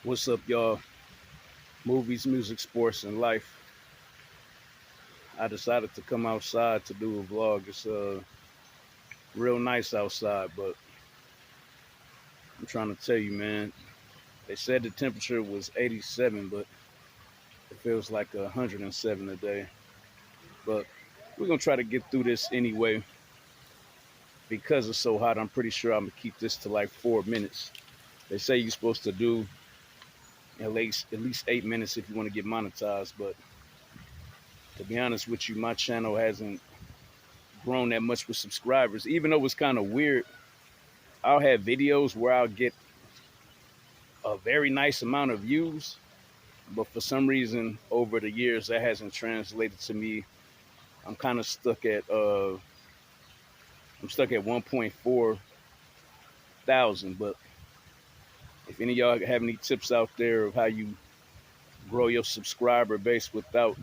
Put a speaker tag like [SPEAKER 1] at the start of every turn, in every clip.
[SPEAKER 1] What's up, y'all? Movies, music, sports, and life. I decided to come outside to do a vlog. It's real nice outside, but I'm trying to tell you, man. They said the temperature was 87, but it feels like 107 today. But we're gonna try to get through this anyway. Because it's so hot, I'm pretty sure I'm gonna keep this to like 4 minutes. They say you're supposed to do at least 8 minutes if you want to get monetized, but to be honest with you, my channel hasn't grown that much with subscribers. Even though it's kind of weird, I'll have videos where I'll get a very nice amount of views, but for some reason over the years that hasn't translated to me. I'm kind of stuck at 1.4 thousand. But if any of y'all have any tips out there of how you grow your subscriber base without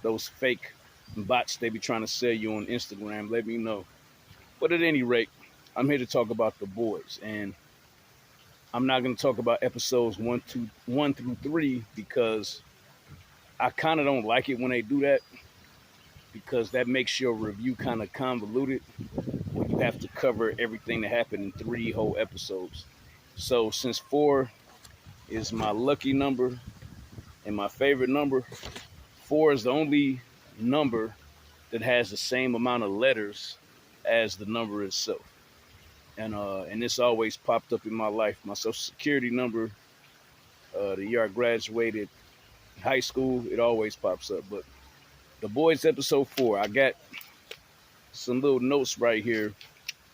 [SPEAKER 1] those fake bots they be trying to sell you on Instagram, let me know. But at any rate, I'm here to talk about The Boys, and I'm not going to talk about episodes 1 through 3 because I kind of don't like it when they do that, because that makes your review kind of convoluted when you have to cover everything that happened in 3 whole episodes. So since 4 is my lucky number and my favorite number, 4 is the only number that has the same amount of letters as the number itself. And this always popped up in my life. My social security number, the year I graduated high school, it always pops up. But The Boys episode 4, I got some little notes right here,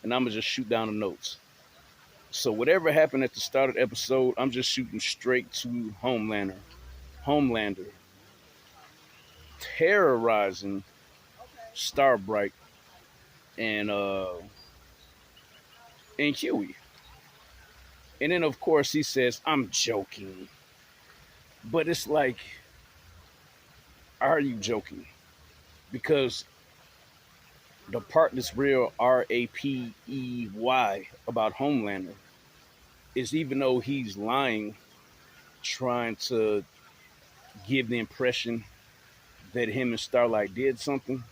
[SPEAKER 1] and I'm gonna just shoot down the notes. So whatever happened at the start of the episode, I'm just shooting straight to Homelander terrorizing Starbright and Huey. And then of course he says, "I'm joking." But it's like, are you joking? Because the part that's real rapey about Homelander is, even though he's lying, trying to give the impression that him and Starlight did something,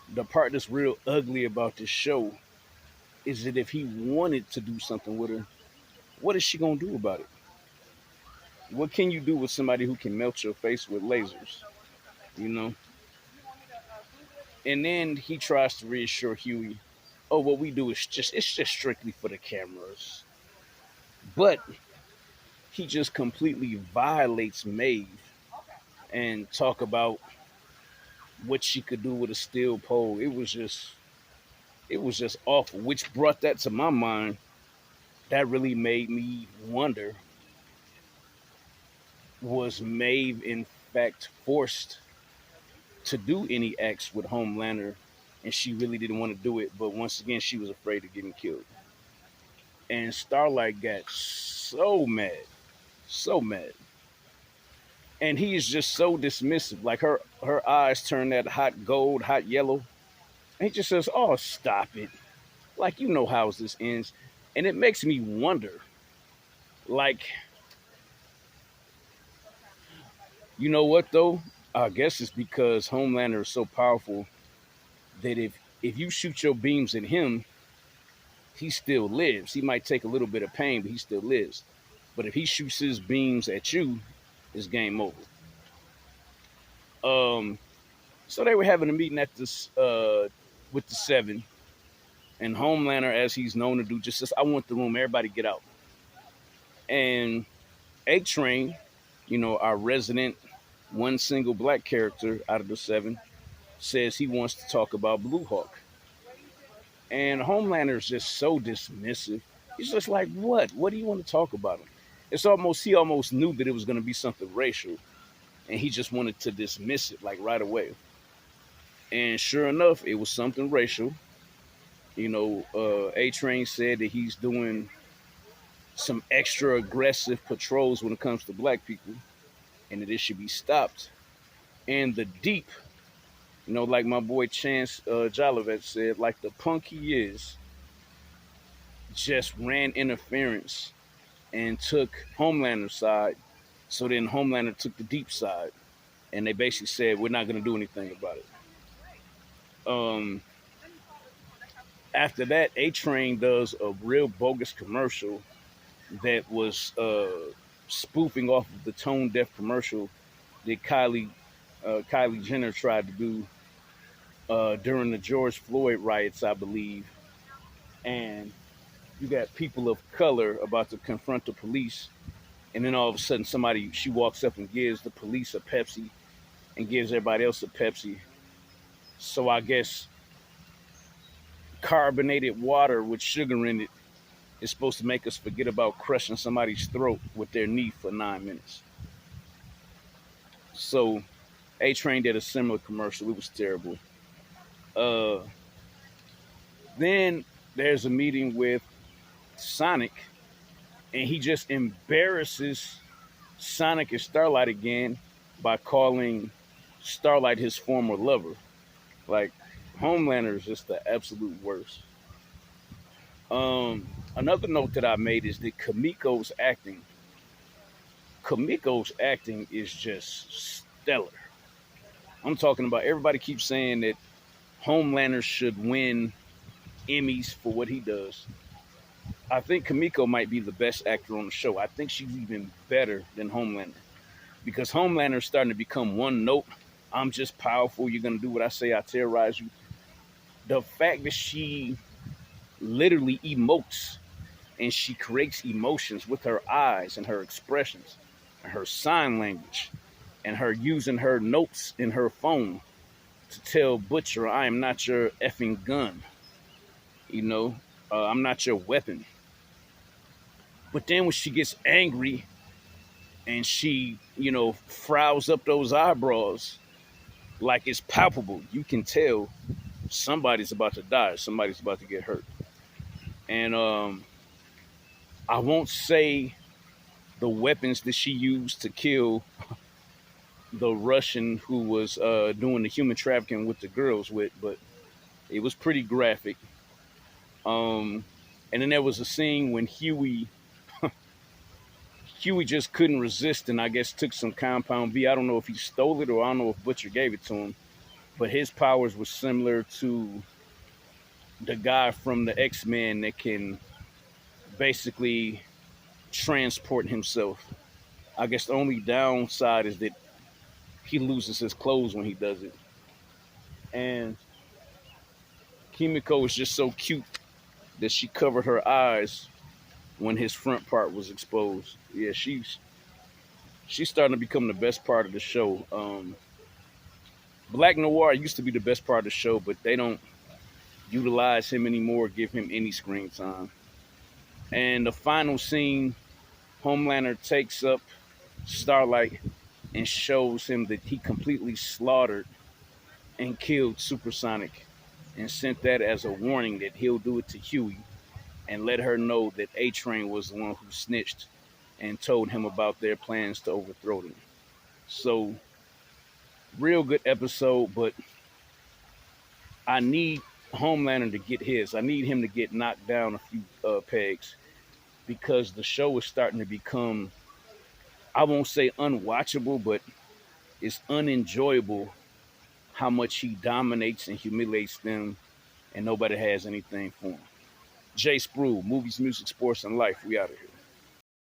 [SPEAKER 1] the part that's real ugly about this show is that if he wanted to do something with her, what is she gonna do about it? What can you do with somebody who can melt your face with lasers? You know? And then he tries to reassure Huey, "Oh, what we do is just strictly for the cameras." But he just completely violates Maeve and talk about what she could do with a steel pole. It was just awful, which brought that to my mind. That really made me wonder, was Maeve in fact forced to do any acts with Homelander, and she really didn't want to do it, but once again she was afraid of getting killed. And Starlight got so mad, and he is just so dismissive. Like her eyes turn that hot gold, hot yellow, and he just says, "Oh, stop it! Like, you know how this ends." And it makes me wonder, like, you know what though? I guess it's because Homelander is so powerful that if you shoot your beams at him, he still lives. He might take a little bit of pain, but he still lives. But if he shoots his beams at you, it's game over. Um, so they were having a meeting at this with the Seven, and Homelander, as he's known to do, just says, "I want the room. Everybody get out." And A Train, our resident one single black character out of the Seven, says he wants to talk about Blue Hawk. And Homelander is just so dismissive. He's just like, "What? What do you want to talk about him?" He almost knew that it was going to be something racial, and he just wanted to dismiss it like right away. And sure enough, it was something racial. A Train said that he's doing some extra aggressive patrols when it comes to black people, and that it should be stopped. And the Deep, like my boy Chance Jolivet said, like the punk he is, just ran interference and took Homelander's side. So then Homelander took the deep side, and they basically said we're not going to do anything about it. Um, After that, A Train does a real bogus commercial that was spoofing off of the tone deaf commercial that Kylie Jenner tried to do during the George Floyd riots, I believe. And you got people of color about to confront the police, and then all of a sudden she walks up and gives the police a Pepsi and gives everybody else a Pepsi. So I guess carbonated water with sugar in it is supposed to make us forget about crushing somebody's throat with their knee for 9 minutes. So A Train did a similar commercial. It was terrible. Uh, then there's a meeting with Sonic, and he just embarrasses Sonic and Starlight again by calling Starlight his former lover. Like, Homelander is just the absolute worst. Another note that I made is that Kamiko's acting is just stellar. I'm talking about everybody keeps saying that Homelander should win Emmys for what he does. I think Kamiko might be the best actor on the show. I think she's even better than Homelander because Homelander is starting to become one note. I'm just powerful. You're going to do what I say. I terrorize you. The fact that she literally emotes and she creates emotions with her eyes and her expressions and her sign language and her using her notes in her phone to tell Butcher, I am not your effing gun. I'm not your weapon. But then when she gets angry and she, frowns up those eyebrows, like it's palpable, you can tell somebody's about to die, somebody's about to get hurt. And I won't say the weapons that she used to kill the Russian who was doing the human trafficking with the girls with, but it was pretty graphic. And then there was a scene when Huey just couldn't resist and I guess took some compound V. I don't know if he stole it or I don't know if Butcher gave it to him, but his powers were similar to the guy from the X-Men that can basically transport himself. I guess the only downside is that he loses his clothes when he does it. And Kimiko is just so cute that she covered her eyes when his front part was exposed. Yeah, she's starting to become the best part of the show. Black Noir used to be the best part of the show, but they don't utilize him anymore, give him any screen time. And the final scene, Homelander takes up Starlight and shows him that he completely slaughtered and killed Supersonic and sent that as a warning that he'll do it to Huey and let her know that A Train was the one who snitched and told him about their plans to overthrow them. So, real good episode, but I need Homelander to get his. I need him to get knocked down a few pegs because the show is starting to become, I won't say unwatchable, but it's unenjoyable how much he dominates and humiliates them and nobody has anything for him. Jay Spruill, movies, music, sports, and life. We out of here.